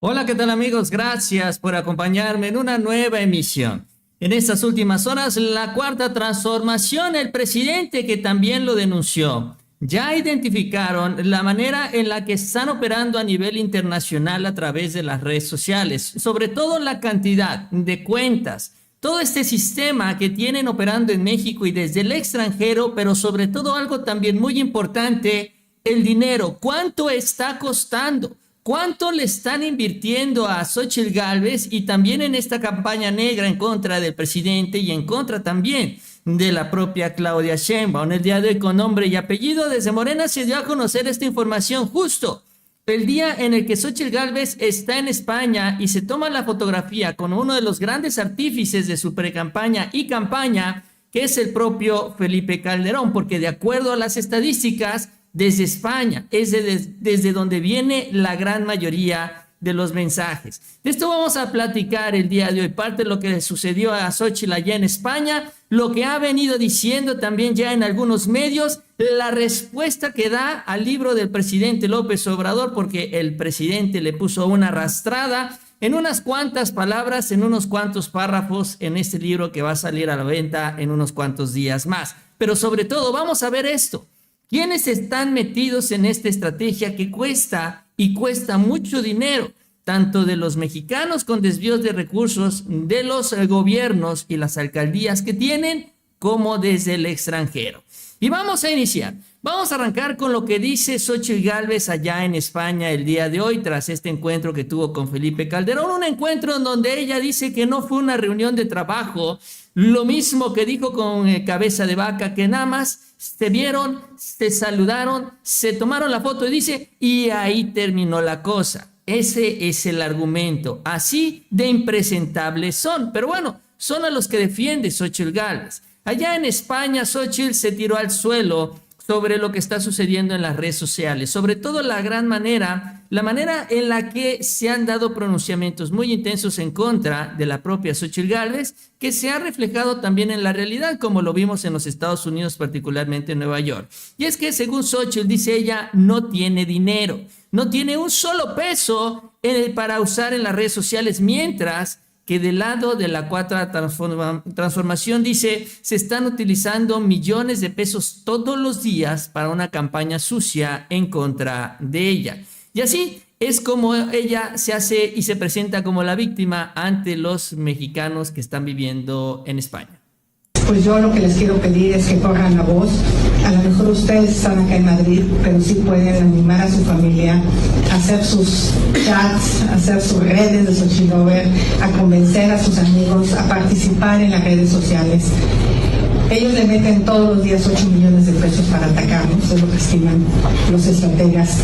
Hola, ¿qué tal amigos? Gracias por acompañarme en una nueva emisión. En estas últimas horas, la cuarta transformación, el presidente que también lo denunció, ya identificaron la manera en la que están operando a nivel internacional a través de las redes sociales, sobre todo la cantidad de cuentas, todo este sistema que tienen operando en México y desde el extranjero, pero sobre todo algo también muy importante, el dinero. ¿Cuánto está costando? ¿Cuánto le están invirtiendo a Xóchitl Gálvez y también en esta campaña negra en contra del presidente y en contra también de la propia Claudia Sheinbaum? El día de hoy, con nombre y apellido, desde Morena se dio a conocer esta información justo el día en el que Xóchitl Gálvez está en España y se toma la fotografía con uno de los grandes artífices de su precampaña y campaña, que es el propio Felipe Calderón, porque de acuerdo a las estadísticas, desde España es desde donde viene la gran mayoría de los mensajes. De esto vamos a platicar el día de hoy, parte de lo que le sucedió a Xóchitl allá en España, lo que ha venido diciendo también ya en algunos medios, la respuesta que da al libro del presidente López Obrador, porque el presidente le puso una arrastrada en unas cuantas palabras, en unos cuantos párrafos en este libro que va a salir a la venta en unos cuantos días más. Pero sobre todo vamos a ver esto. ¿Quiénes están metidos en esta estrategia que cuesta y cuesta mucho dinero? Tanto de los mexicanos con desvíos de recursos, de los gobiernos y las alcaldías que tienen, como desde el extranjero. Y vamos a iniciar. Vamos a arrancar con lo que dice Xóchitl Gálvez allá en España el día de hoy, tras este encuentro que tuvo con Felipe Calderón. Un encuentro en donde ella dice que no fue una reunión de trabajo, lo mismo que dijo con Cabeza de Vaca, que nada más se vieron, se saludaron, se tomaron la foto y dice, y ahí terminó la cosa. Ese es el argumento. Así de impresentables son. Pero bueno, son a los que defiende Xóchitl Gálvez. Allá en España, Xóchitl se tiró al suelo sobre lo que está sucediendo en las redes sociales, sobre todo la manera en la que se han dado pronunciamientos muy intensos en contra de la propia Xóchitl Gálvez, que se ha reflejado también en la realidad, como lo vimos en los Estados Unidos, particularmente en Nueva York. Y es que según Xóchitl, dice ella, no tiene dinero, no tiene un solo peso para usar en las redes sociales, mientras que del lado de la cuarta transformación dice, se están utilizando millones de pesos todos los días para una campaña sucia en contra de ella. Y así es como ella se hace y se presenta como la víctima ante los mexicanos que están viviendo en España. Pues yo lo que les quiero pedir es que corran la voz. A lo mejor ustedes están acá en Madrid, pero sí pueden animar a su familia, a hacer sus chats, a hacer sus redes de Xóchitl Lover, a convencer a sus amigos, a participar en las redes sociales. Ellos le meten todos los días 8 millones de pesos para atacarnos, es lo que estiman los estrategas.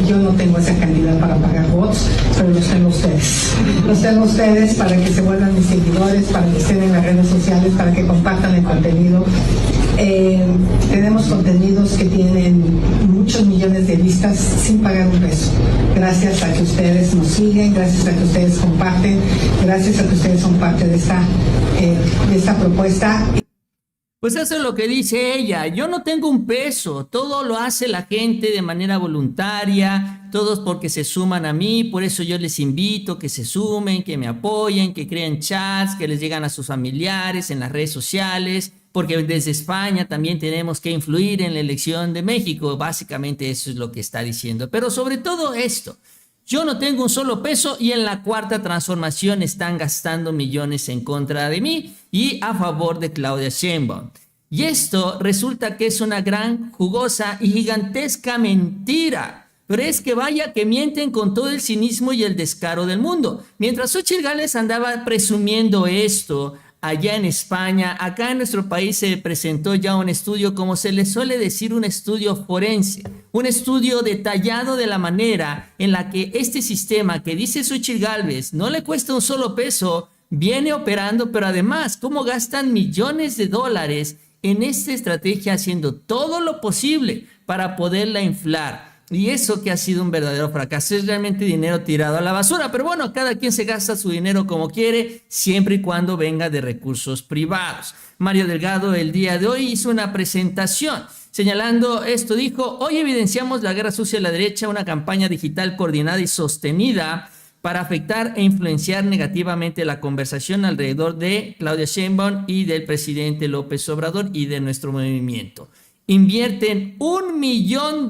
Yo no tengo esa cantidad para pagar bots, pero los tengo ustedes. Los tengo ustedes para que se vuelvan mis seguidores, para que estén en las redes sociales, para que compartan el contenido. Tenemos contenidos que tienen muchos millones de vistas sin pagar un peso. Gracias a que ustedes nos siguen, gracias a que ustedes comparten, gracias a que ustedes son parte de esta propuesta. Pues eso es lo que dice ella. Yo no tengo un peso, todo lo hace la gente de manera voluntaria, todos porque se suman a mí, por eso yo les invito que se sumen, que me apoyen, que creen chats, que les llegan a sus familiares en las redes sociales, porque desde España también tenemos que influir en la elección de México. Básicamente eso es lo que está diciendo. Pero sobre todo esto, yo no tengo un solo peso y en la cuarta transformación están gastando millones en contra de mí y a favor de Claudia Sheinbaum. Y esto resulta que es una gran, jugosa y gigantesca mentira. Pero es que vaya que mienten con todo el cinismo y el descaro del mundo. Mientras Xóchitl Gálvez andaba presumiendo esto allá en España, acá en nuestro país se presentó ya un estudio, como se le suele decir, un estudio forense, un estudio detallado de la manera en la que este sistema que dice Xóchitl Gálvez no le cuesta un solo peso, viene operando, pero además cómo gastan millones de dólares en esta estrategia, haciendo todo lo posible para poderla inflar. Y eso que ha sido un verdadero fracaso, es realmente dinero tirado a la basura. Pero bueno, cada quien se gasta su dinero como quiere, siempre y cuando venga de recursos privados. Mario Delgado el día de hoy hizo una presentación señalando esto, dijo: hoy evidenciamos la guerra sucia de la derecha, una campaña digital coordinada y sostenida para afectar e influenciar negativamente la conversación alrededor de Claudia Sheinbaum y del presidente López Obrador y de nuestro movimiento. Invierten $1 millón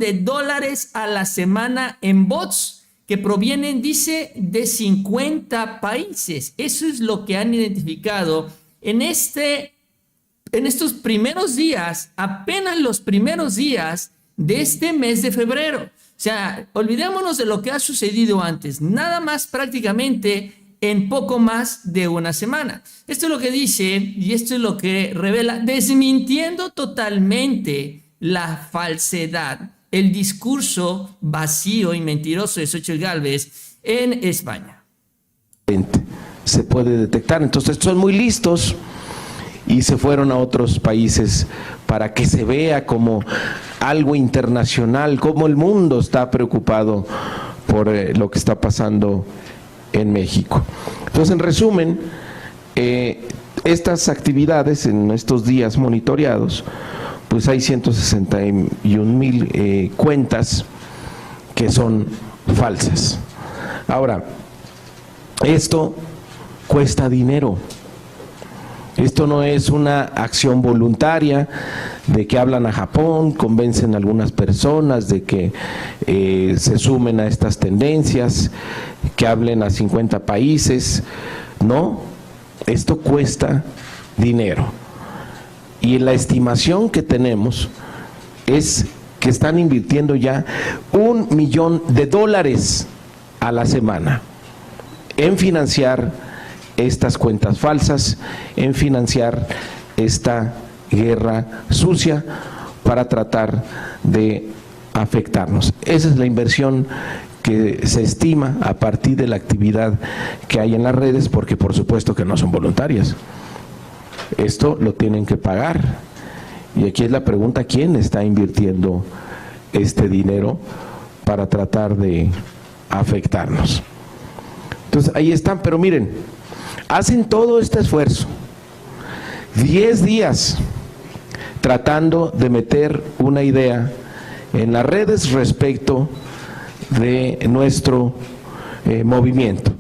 a la semana en bots que provienen, dice, de 50 países. Eso es lo que han identificado en estos primeros días, apenas los primeros días de este mes de febrero. O sea, olvidémonos de lo que ha sucedido antes, nada más prácticamente en poco más de una semana. Esto es lo que dice y esto es lo que revela, desmintiendo totalmente la falsedad, el discurso vacío y mentiroso de Xóchitl Gálvez en España. Se puede detectar, entonces son muy listos y se fueron a otros países para que se vea como algo internacional, como el mundo está preocupado por lo que está pasando en México. Entonces, en resumen, estas actividades en estos días monitoreados, pues hay 161,000 cuentas que son falsas. Ahora, esto cuesta dinero. Esto no es una acción voluntaria de que hablan a Japón, convencen a algunas personas de que se sumen a estas tendencias, que hablen a 50 países. No, esto cuesta dinero. Y la estimación que tenemos es que están invirtiendo ya $1 millón a la semana en financiar estas cuentas falsas, en financiar esta guerra sucia para tratar de afectarnos. Esa es la inversión que se estima a partir de la actividad que hay en las redes, porque por supuesto que no son voluntarias. Esto lo tienen que pagar. Y aquí es la pregunta: ¿quién está invirtiendo este dinero para tratar de afectarnos? Entonces ahí están, pero miren, hacen todo este esfuerzo, 10 días tratando de meter una idea en las redes respecto de nuestro movimiento.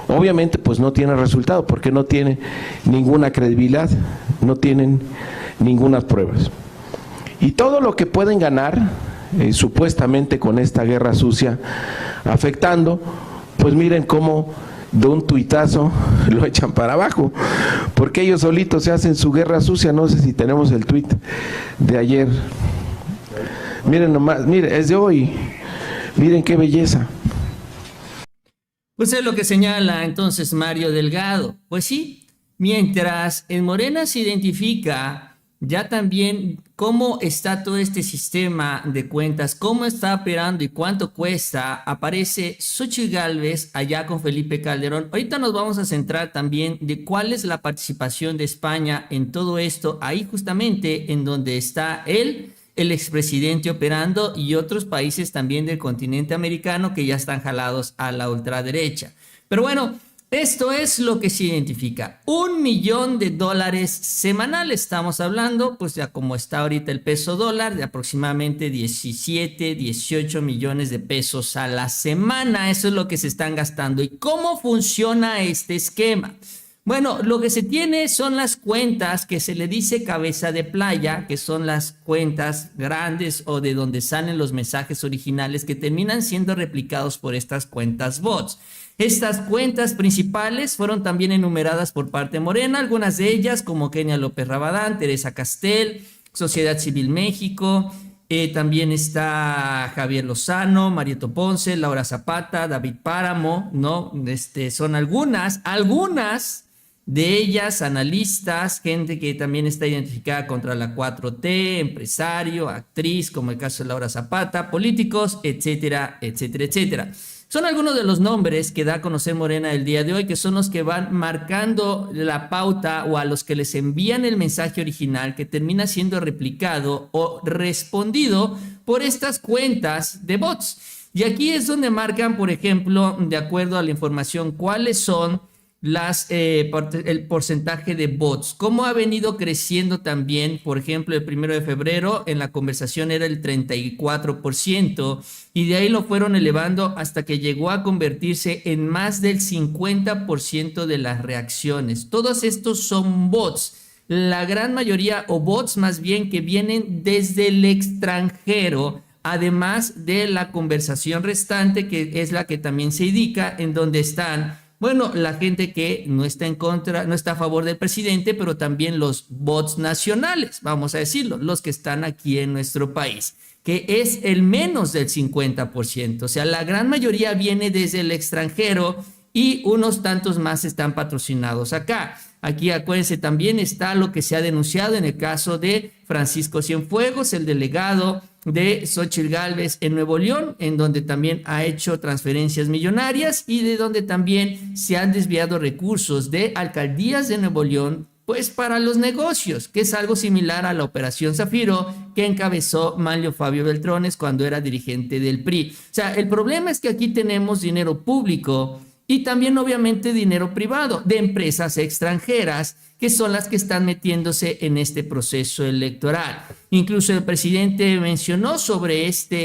Obviamente pues no tiene resultado porque no tiene ninguna credibilidad, no tienen ninguna pruebas. Y todo lo que pueden ganar supuestamente con esta guerra sucia afectando, pues miren cómo de un tuitazo lo echan para abajo, porque ellos solitos se hacen su guerra sucia. No sé si tenemos el tuit de ayer. Miren nomás, miren, es de hoy. Miren qué belleza. Pues es lo que señala entonces Mario Delgado. Pues sí, mientras en Morena se identifica ya también cómo está todo este sistema de cuentas, cómo está operando y cuánto cuesta, aparece Xóchitl Gálvez allá con Felipe Calderón. Ahorita nos vamos a centrar también de cuál es la participación de España en todo esto, ahí justamente en donde está él, el expresidente operando, y otros países también del continente americano que ya están jalados a la ultraderecha. Pero bueno, esto es lo que se identifica. $1 millón semanales. Estamos hablando, pues ya como está ahorita el peso dólar, de aproximadamente 17, 18 millones de pesos a la semana. Eso es lo que se están gastando. ¿Y cómo funciona este esquema? Bueno, lo que se tiene son las cuentas que se le dice cabeza de playa, que son las cuentas grandes o de donde salen los mensajes originales que terminan siendo replicados por estas cuentas bots. Estas cuentas principales fueron también enumeradas por parte de Morena, algunas de ellas como Kenia López Rabadán, Teresa Castel, Sociedad Civil México, también está Javier Lozano, Marieto Ponce, Laura Zapata, David Páramo, ¿no? Son algunas de ellas, analistas, gente que también está identificada contra la 4T, empresario, actriz, como el caso de Laura Zapata, políticos, etcétera, etcétera, etcétera. Son algunos de los nombres que da a conocer Morena el día de hoy, que son los que van marcando la pauta o a los que les envían el mensaje original que termina siendo replicado o respondido por estas cuentas de bots. Y aquí es donde marcan, por ejemplo, de acuerdo a la información, cuáles son el porcentaje de bots, cómo ha venido creciendo también. Por ejemplo, el 1 de febrero en la conversación era el 34% y de ahí lo fueron elevando hasta que llegó a convertirse en más del 50% de las reacciones. Todos estos son bots, la gran mayoría, o bots más bien, que vienen desde el extranjero, además de la conversación restante, que es la que también se indica, en donde están, bueno, la gente que no está en contra, no está a favor del presidente, pero también los bots nacionales, vamos a decirlo, los que están aquí en nuestro país, que es el menos del 50%. O sea, la gran mayoría viene desde el extranjero y unos tantos más están patrocinados acá. Aquí, acuérdense, también está lo que se ha denunciado en el caso de Francisco Cienfuegos, el delegado de Xóchitl Gálvez en Nuevo León, en donde también ha hecho transferencias millonarias y de donde también se han desviado recursos de alcaldías de Nuevo León, pues para los negocios, que es algo similar a la Operación Zafiro que encabezó Manlio Fabio Beltrones cuando era dirigente del PRI. O sea, el problema es que aquí tenemos dinero público y también obviamente dinero privado de empresas extranjeras que son las que están metiéndose en este proceso electoral. Incluso el presidente mencionó sobre estas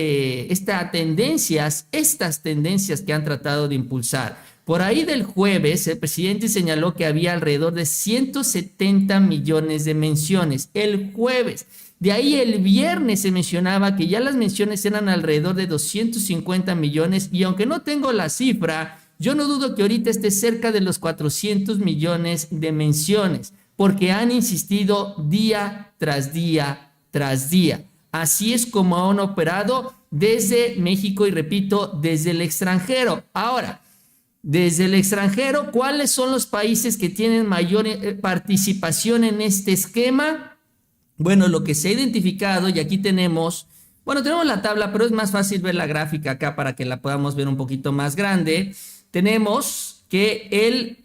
tendencias que han tratado de impulsar. Por ahí del jueves, el presidente señaló que había alrededor de 170 millones de menciones. El jueves. De ahí el viernes se mencionaba que ya las menciones eran alrededor de 250 millones y aunque no tengo la cifra, yo no dudo que ahorita esté cerca de los 400 millones de menciones, porque han insistido día tras día tras día. Así es como han operado desde México y repito, desde el extranjero. Ahora, desde el extranjero, ¿cuáles son los países que tienen mayor participación en este esquema? Bueno, lo que se ha identificado, y aquí tenemos la tabla, pero es más fácil ver la gráfica acá para que la podamos ver un poquito más grande. Tenemos que el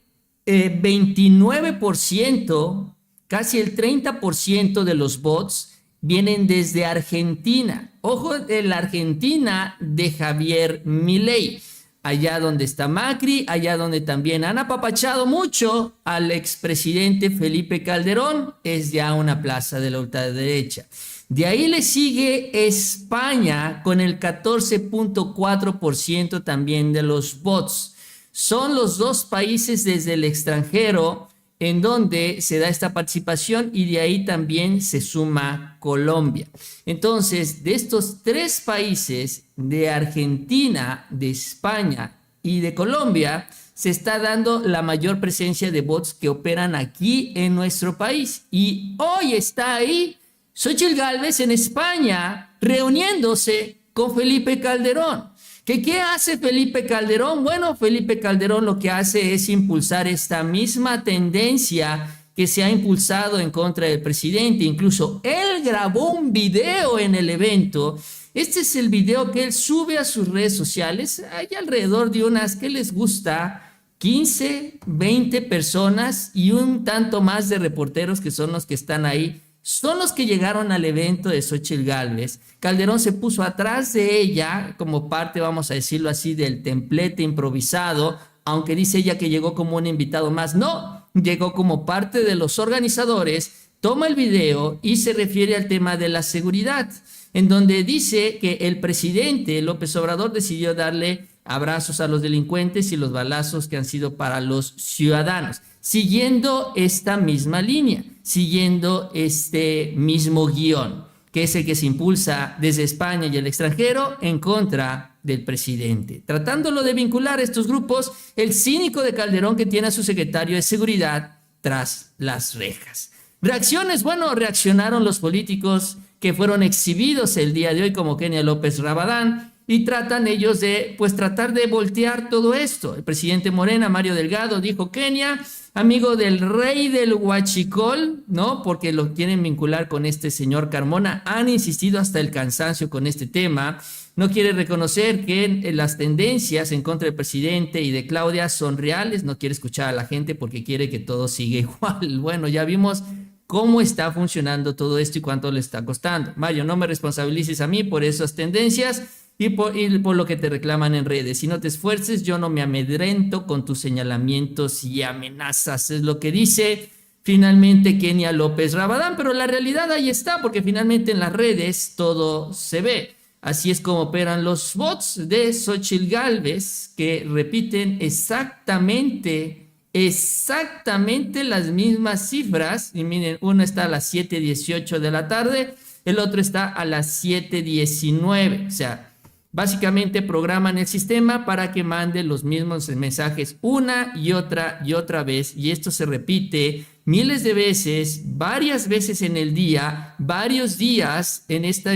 29%, casi el 30% de los bots vienen desde Argentina. Ojo, de la Argentina de Javier Milei, allá donde está Macri, allá donde también han apapachado mucho al expresidente Felipe Calderón, es ya una plaza de la ultraderecha. De ahí le sigue España con el 14.4% también de los bots. Son los dos países desde el extranjero en donde se da esta participación y de ahí también se suma Colombia. Entonces, de estos tres países, de Argentina, de España y de Colombia, se está dando la mayor presencia de bots que operan aquí en nuestro país. Y hoy está ahí Xóchitl Gálvez en España reuniéndose con Felipe Calderón. ¿Qué hace Felipe Calderón? Bueno, Felipe Calderón lo que hace es impulsar esta misma tendencia que se ha impulsado en contra del presidente. Incluso él grabó un video en el evento. Este es el video que él sube a sus redes sociales. Hay alrededor de unas, ¿qué les gusta? 15, 20 personas y un tanto más de reporteros que son los que están ahí. Son los que llegaron al evento de Xóchitl Gálvez. Calderón se puso atrás de ella como parte, vamos a decirlo así, del templete improvisado, aunque dice ella que llegó como un invitado más. No, llegó como parte de los organizadores, toma el video y se refiere al tema de la seguridad, en donde dice que el presidente López Obrador decidió darle abrazos a los delincuentes y los balazos que han sido para los ciudadanos, siguiendo esta misma línea, siguiendo este mismo guión, que es el que se impulsa desde España y el extranjero en contra del presidente. Tratándolo de vincular a estos grupos, el cínico de Calderón que tiene a su secretario de Seguridad tras las rejas. Reacciones, bueno, reaccionaron los políticos que fueron exhibidos el día de hoy como Kenia López Rabadán, y tratan ellos de, tratar de voltear todo esto. El presidente Morena, Mario Delgado, dijo: Kenia, amigo del rey del huachicol, ¿no? Porque lo quieren vincular con este señor Carmona. Han insistido hasta el cansancio con este tema. No quiere reconocer que las tendencias en contra del presidente y de Claudia son reales. No quiere escuchar a la gente porque quiere que todo siga igual. Bueno, ya vimos cómo está funcionando todo esto y cuánto le está costando. Mario, no me responsabilices a mí por esas tendencias. y por lo que te reclaman en redes. Si no te esfuerces, yo no me amedrento con tus señalamientos y amenazas. Es lo que dice finalmente Kenia López Rabadán, pero la realidad ahí está, porque finalmente en las redes todo se ve. Así es como operan los bots de Xóchitl Gálvez, que repiten exactamente las mismas cifras. Y miren, uno está a las 7:18 de la tarde, el otro está a las 7:19. O sea, básicamente programan el sistema para que mande los mismos mensajes una y otra vez, y esto se repite miles de veces, varias veces en el día, varios días en esta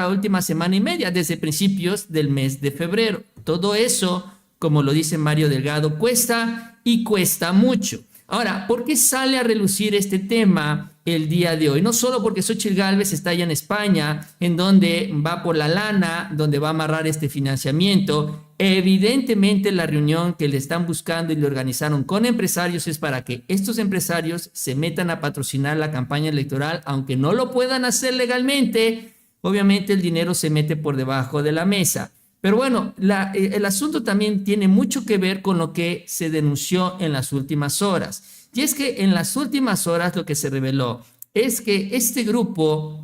última semana y media, desde principios del mes de febrero. Todo eso, como lo dice Mario Delgado, cuesta y cuesta mucho. Ahora, ¿por qué sale a relucir este tema el día de hoy? No solo porque Xóchitl Gálvez está allá en España, en donde va por la lana, donde va a amarrar este financiamiento. Evidentemente la reunión que le están buscando y le organizaron con empresarios es para que estos empresarios se metan a patrocinar la campaña electoral, aunque no lo puedan hacer legalmente. Obviamente el dinero se mete por debajo de la mesa. Pero bueno, el asunto también tiene mucho que ver con lo que se denunció en las últimas horas. Y es que en las últimas horas lo que se reveló es que este grupo,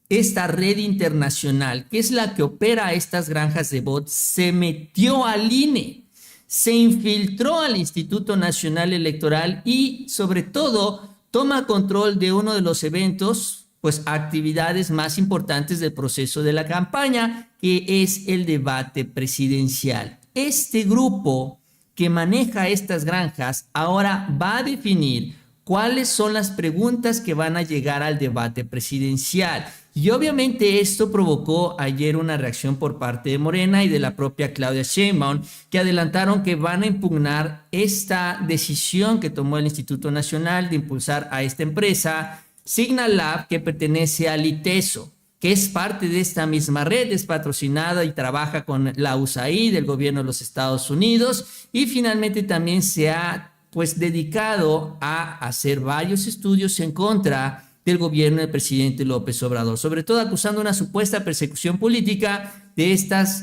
esta red internacional, que es la que opera estas granjas de bots, se metió al INE, se infiltró al Instituto Nacional Electoral y sobre todo toma control de uno de los eventos, pues actividades más importantes del proceso de la campaña, que es el debate presidencial. Este grupo que maneja estas granjas ahora va a definir cuáles son las preguntas que van a llegar al debate presidencial. Y obviamente esto provocó ayer una reacción por parte de Morena y de la propia Claudia Sheinbaum, que adelantaron que van a impugnar esta decisión que tomó el Instituto Nacional de impulsar a esta empresa Signal Lab, que pertenece al ITESO, que es parte de esta misma red, es patrocinada y trabaja con la USAID del gobierno de los Estados Unidos, y finalmente también se ha dedicado a hacer varios estudios en contra del gobierno del presidente López Obrador, sobre todo acusando una supuesta persecución política de estas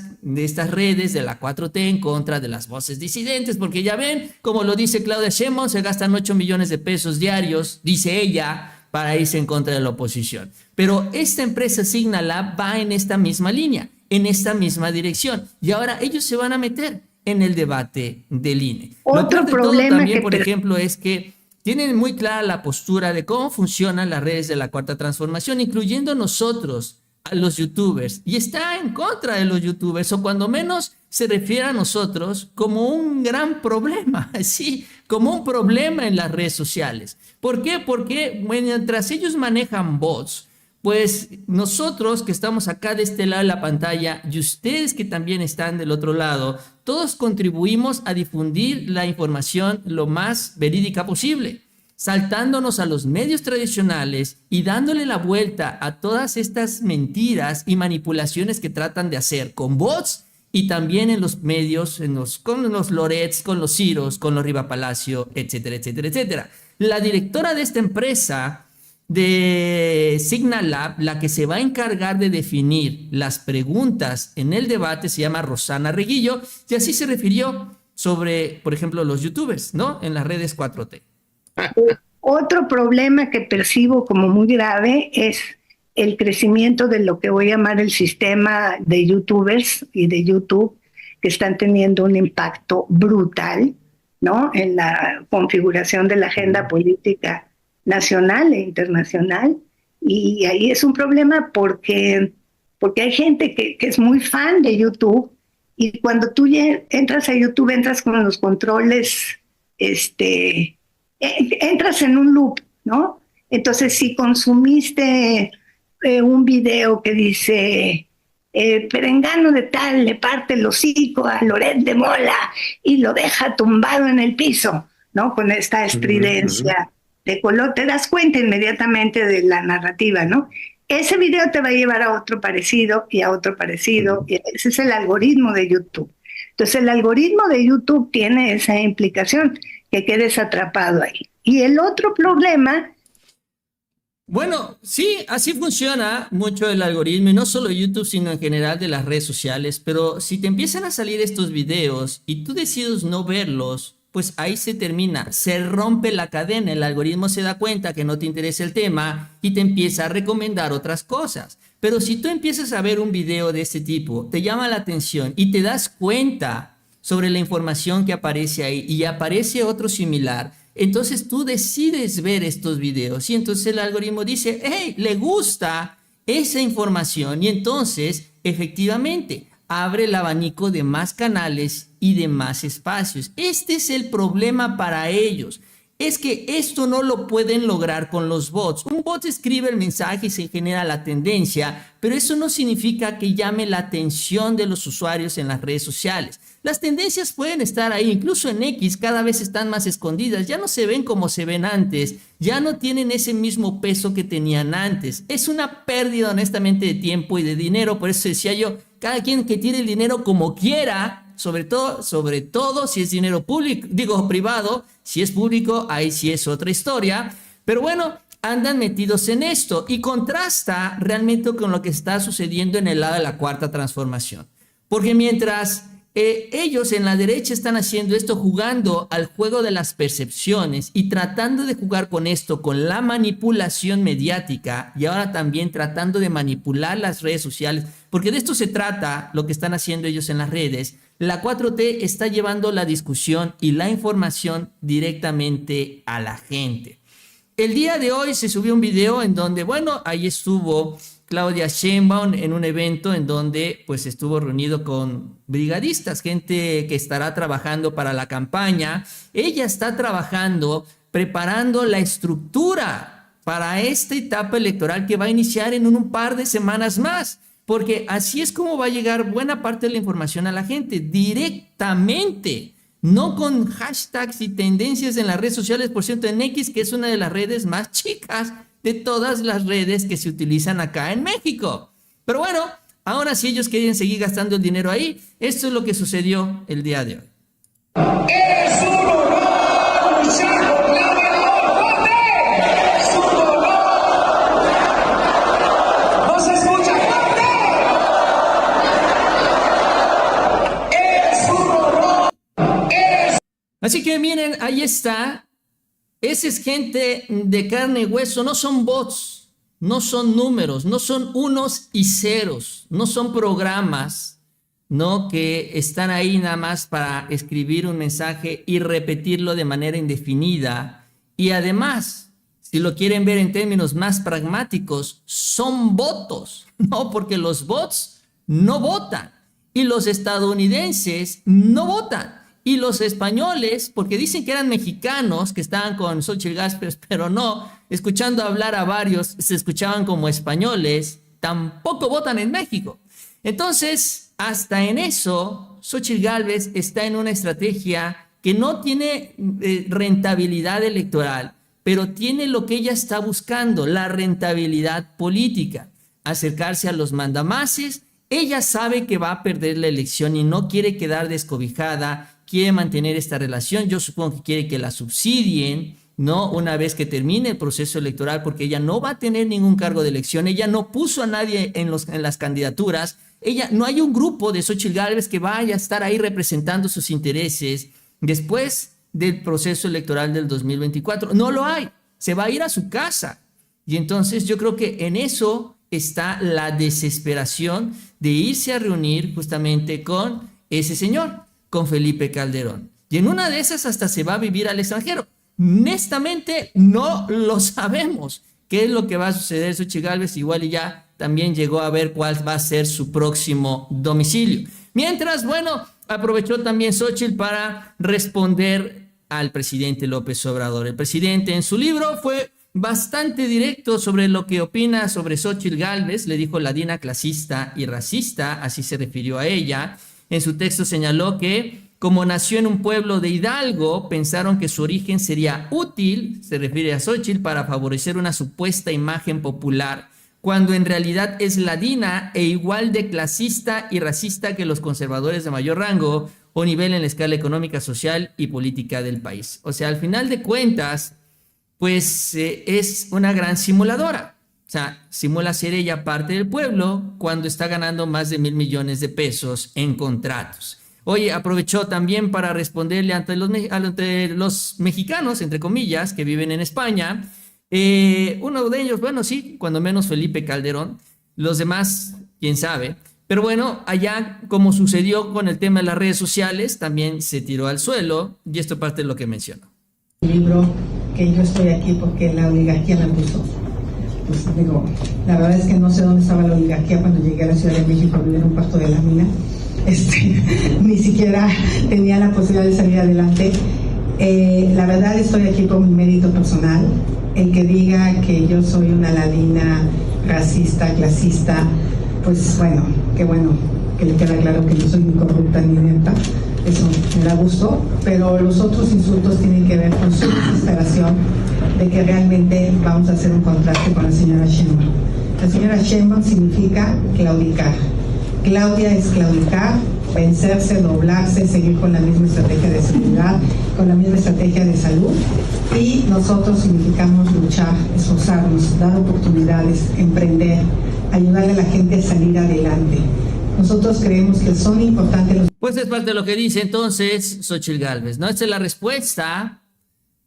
redes de la 4T en contra de las voces disidentes, porque ya ven, como lo dice Claudia Sheinbaum, se gastan 8 millones de pesos diarios, dice ella, para irse en contra de la oposición. Pero esta empresa Signal Lab va en esta misma línea, en esta misma dirección, y ahora ellos se van a meter en el debate del INE. Otro problema también, por ejemplo, es que tienen muy clara la postura de cómo funcionan las redes de la Cuarta Transformación, incluyendo nosotros, a los youtubers, y está en contra de los youtubers, o cuando menos se refiere a nosotros como un gran problema, ¿sí? Como un problema en las redes sociales. ¿Por qué? Porque mientras ellos manejan bots, pues nosotros que estamos acá de este lado de la pantalla y ustedes que también están del otro lado, todos contribuimos a difundir la información lo más verídica posible, saltándonos a los medios tradicionales y dándole la vuelta a todas estas mentiras y manipulaciones que tratan de hacer con bots y también en los medios, con los Lorets, con los Ciros, con los Riva Palacio, etcétera, etcétera, etcétera. La directora de esta empresa de Signal Lab, la que se va a encargar de definir las preguntas en el debate, se llama Rosana Reguillo, y así se refirió sobre, por ejemplo, los youtubers, ¿no? En las redes 4T. Otro problema que percibo como muy grave es el crecimiento de lo que voy a llamar el sistema de youtubers y de YouTube, que están teniendo un impacto brutal, ¿no?, en la configuración de la agenda política nacional e internacional. Y ahí es un problema porque hay gente que es muy fan de YouTube, y cuando tú entras a YouTube, entras con los controles, entras en un loop, ¿no? Entonces, si consumiste un video que dice perengano de tal le parte el hocico a Loret de Mola y lo deja tumbado en el piso, ¿no?, con esta estridencia de color, te das cuenta inmediatamente de la narrativa, ¿no? Ese video te va a llevar a otro parecido y a otro parecido, y ese es el algoritmo de YouTube. Entonces, el algoritmo de YouTube tiene esa implicación, que quedes atrapado ahí. Y el otro problema Bueno, sí, así funciona mucho el algoritmo y no solo YouTube, sino en general de las redes sociales. Pero si te empiezan a salir estos videos y tú decides no verlos, pues ahí se termina, se rompe la cadena, el algoritmo se da cuenta que no te interesa el tema y te empieza a recomendar otras cosas. Pero si tú empiezas a ver un video de este tipo, te llama la atención y te das cuenta sobre la información que aparece ahí y aparece otro similar, entonces tú decides ver estos videos y entonces el algoritmo dice, hey, le gusta esa información y entonces efectivamente abre el abanico de más canales y de más espacios. Este es el problema para ellos. Es que esto no lo pueden lograr con los bots. Un bot escribe el mensaje y se genera la tendencia, pero eso no significa que llame la atención de los usuarios en las redes sociales. Las tendencias pueden estar ahí, incluso en X cada vez están más escondidas, ya no se ven como se ven antes, ya no tienen ese mismo peso que tenían antes. Es una pérdida honestamente de tiempo y de dinero, por eso decía yo, cada quien que tire el dinero como quiera, sobre todo si es dinero público, digo privado, si es público, ahí sí es otra historia, pero bueno, andan metidos en esto y contrasta realmente con lo que está sucediendo en el lado de la cuarta transformación, porque mientras ellos en la derecha están haciendo esto jugando al juego de las percepciones y tratando de jugar con esto, con la manipulación mediática y ahora también tratando de manipular las redes sociales, porque de esto se trata lo que están haciendo ellos en las redes. La 4T está llevando la discusión y la información directamente a la gente. El día de hoy se subió un video en donde, bueno, ahí estuvo Claudia Sheinbaum en un evento en donde pues estuvo reunido con brigadistas, gente que estará trabajando para la campaña. Ella está trabajando, preparando la estructura para esta etapa electoral que va a iniciar en un par de semanas más, porque así es como va a llegar buena parte de la información a la gente, directamente, no con hashtags y tendencias en las redes sociales. Por cierto, en X, que es una de las redes más chicas de todas las redes que se utilizan acá en México. Pero bueno, ahora si ellos quieren seguir gastando el dinero ahí, esto es lo que sucedió el día de hoy. ¡Es un honor luchar por la mejor parte! ¡Es un honor! ¡No se escucha fuerte! ¡Es un honor! Así que miren, ahí está. Esa es gente de carne y hueso, no son bots, no son números, no son unos y ceros, no son programas, ¿no? Que están ahí nada más para escribir un mensaje y repetirlo de manera indefinida. Y además, si lo quieren ver en términos más pragmáticos, son votos, ¿no? Porque los bots no votan y los estadounidenses no votan. Y los españoles, porque dicen que eran mexicanos, que estaban con Xochitl Gálvez, pero no, escuchando hablar a varios, se escuchaban como españoles, tampoco votan en México. Entonces, hasta en eso, Xochitl Gálvez está en una estrategia que no tiene rentabilidad electoral, pero tiene lo que ella está buscando, la rentabilidad política, acercarse a los mandamases. Ella sabe que va a perder la elección y no quiere quedar descobijada, quiere mantener esta relación. Yo supongo que quiere que la subsidien, ¿no? Una vez que termine el proceso electoral, porque ella no va a tener ningún cargo de elección. Ella no puso a nadie en las candidaturas. No hay un grupo de Xochitl Gálvez que vaya a estar ahí representando sus intereses después del proceso electoral del 2024. No lo hay. Se va a ir a su casa. Y entonces yo creo que en eso está la desesperación de irse a reunir justamente con ese señor, con Felipe Calderón. Y en una de esas hasta se va a vivir al extranjero. Honestamente, no lo sabemos qué es lo que va a suceder. Xochitl Gálvez igual y ya también llegó a ver cuál va a ser su próximo domicilio. Mientras, bueno, aprovechó también Xochitl para responder al presidente López Obrador. El presidente en su libro fue bastante directo sobre lo que opina sobre Xochitl Gálvez. Le dijo ladina, clasista y racista, así se refirió a ella. En su texto señaló que, como nació en un pueblo de Hidalgo, pensaron que su origen sería útil, se refiere a Xochitl, para favorecer una supuesta imagen popular, cuando en realidad es ladina e igual de clasista y racista que los conservadores de mayor rango o nivel en la escala económica, social y política del país. O sea, al final de cuentas, pues es una gran simuladora. O sea, simula ser ella parte del pueblo cuando está ganando más de 1,000 millones de pesos en contratos. Oye, aprovechó también para responderle ante los mexicanos, entre comillas, que viven en España. Uno de ellos, bueno, sí, cuando menos Felipe Calderón. Los demás, quién sabe. Pero bueno, allá, como sucedió con el tema de las redes sociales, también se tiró al suelo. Y esto parte de lo que mencionó. El libro que yo estoy aquí porque la oligarquía me puso. Pues digo, la verdad es que no sé dónde estaba la oligarquía cuando llegué a la Ciudad de México a vivir en un cuarto de la mina. Ni siquiera tenía la posibilidad de salir adelante. La verdad estoy aquí por mi mérito personal. El que diga que yo soy una ladina, racista, clasista, pues bueno, que le queda claro que yo soy ni corrupta ni inepta. Eso me da gusto, pero los otros insultos tienen que ver con su desesperación de que realmente vamos a hacer un contraste con la señora Sheinbaum. La señora Sheinbaum significa claudicar. Claudia es claudicar, vencerse, doblarse, seguir con la misma estrategia de seguridad, con la misma estrategia de salud. Y nosotros significamos luchar, esforzarnos, dar oportunidades, emprender, ayudarle a la gente a salir adelante. Nosotros creemos que son importantes los... Pues es parte de lo que dice entonces Xóchitl Gálvez, ¿no? Esta es la respuesta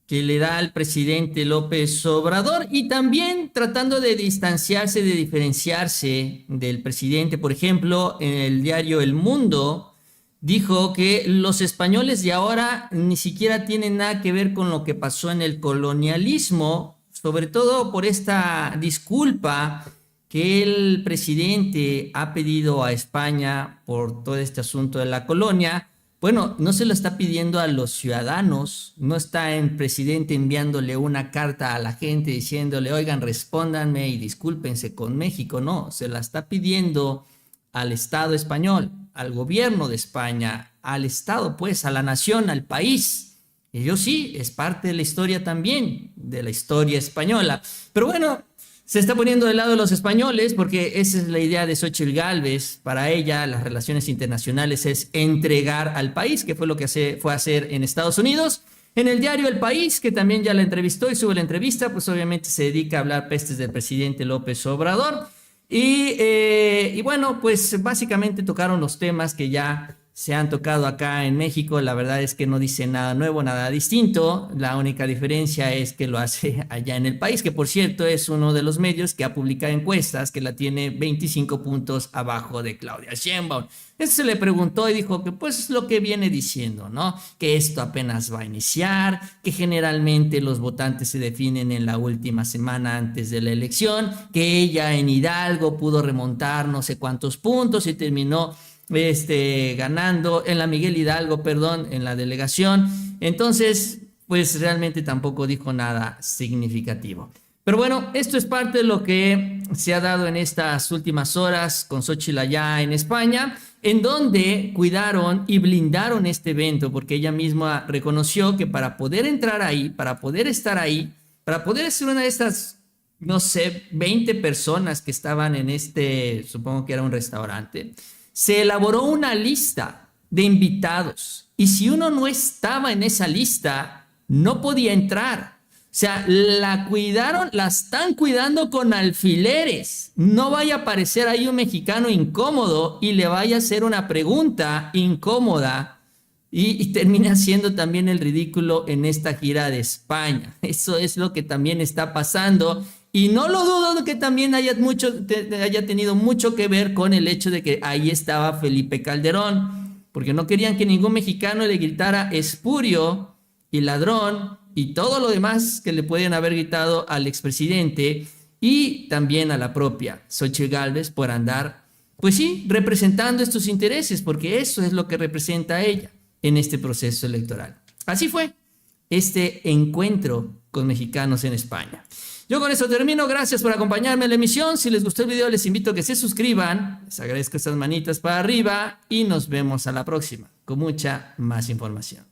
que le da al presidente López Obrador y también tratando de distanciarse, de diferenciarse del presidente. Por ejemplo, en el diario El Mundo dijo que los españoles de ahora ni siquiera tienen nada que ver con lo que pasó en el colonialismo, sobre todo por esta disculpa que el presidente ha pedido a España por todo este asunto de la colonia. Bueno, no se lo está pidiendo a los ciudadanos, no está el presidente enviándole una carta a la gente diciéndole, oigan, respóndanme y discúlpense con México, no, se la está pidiendo al Estado español, al gobierno de España, al Estado, pues, a la nación, al país. Ello sí, es parte de la historia también, de la historia española. Pero bueno, se está poniendo del lado de los españoles porque esa es la idea de Xóchitl Gálvez. Para ella, las relaciones internacionales es entregar al país, que fue lo que fue a hacer en Estados Unidos. En el diario El País, que también ya la entrevistó y sube la entrevista, pues obviamente se dedica a hablar pestes del presidente López Obrador. Y bueno, pues básicamente tocaron los temas que ya se han tocado acá en México. La verdad es que no dice nada nuevo, nada distinto. La única diferencia es que lo hace allá en El País, que por cierto es uno de los medios que ha publicado encuestas que la tiene 25 puntos abajo de Claudia Sheinbaum. Eso se le preguntó y dijo que pues es lo que viene diciendo, ¿no? Que esto apenas va a iniciar, que generalmente los votantes se definen en la última semana antes de la elección, que ella en Hidalgo pudo remontar no sé cuántos puntos y terminó ganando en la Miguel Hidalgo, perdón, en la delegación. Entonces, pues realmente tampoco dijo nada significativo. Pero bueno, esto es parte de lo que se ha dado en estas últimas horas con Xóchitl allá en España, en donde cuidaron y blindaron este evento, porque ella misma reconoció que para poder entrar ahí, para poder estar ahí, para poder ser una de estas, no sé, 20 personas que estaban en supongo que era un restaurante, se elaboró una lista de invitados y si uno no estaba en esa lista, no podía entrar. O sea, la cuidaron, la están cuidando con alfileres. No vaya a aparecer ahí un mexicano incómodo y le vaya a hacer una pregunta incómoda y termine haciendo también el ridículo en esta gira de España. Eso es lo que también está pasando. Y no lo dudo que también haya tenido mucho que ver con el hecho de que ahí estaba Felipe Calderón, porque no querían que ningún mexicano le gritara espurio y ladrón y todo lo demás que le pueden haber gritado al expresidente y también a la propia Xóchitl Gálvez por andar, pues sí, representando estos intereses, porque eso es lo que representa ella en este proceso electoral. Así fue este encuentro con mexicanos en España. Yo con eso termino, gracias por acompañarme en la emisión. Si les gustó el video les invito a que se suscriban, les agradezco estas manitas para arriba y nos vemos a la próxima con mucha más información.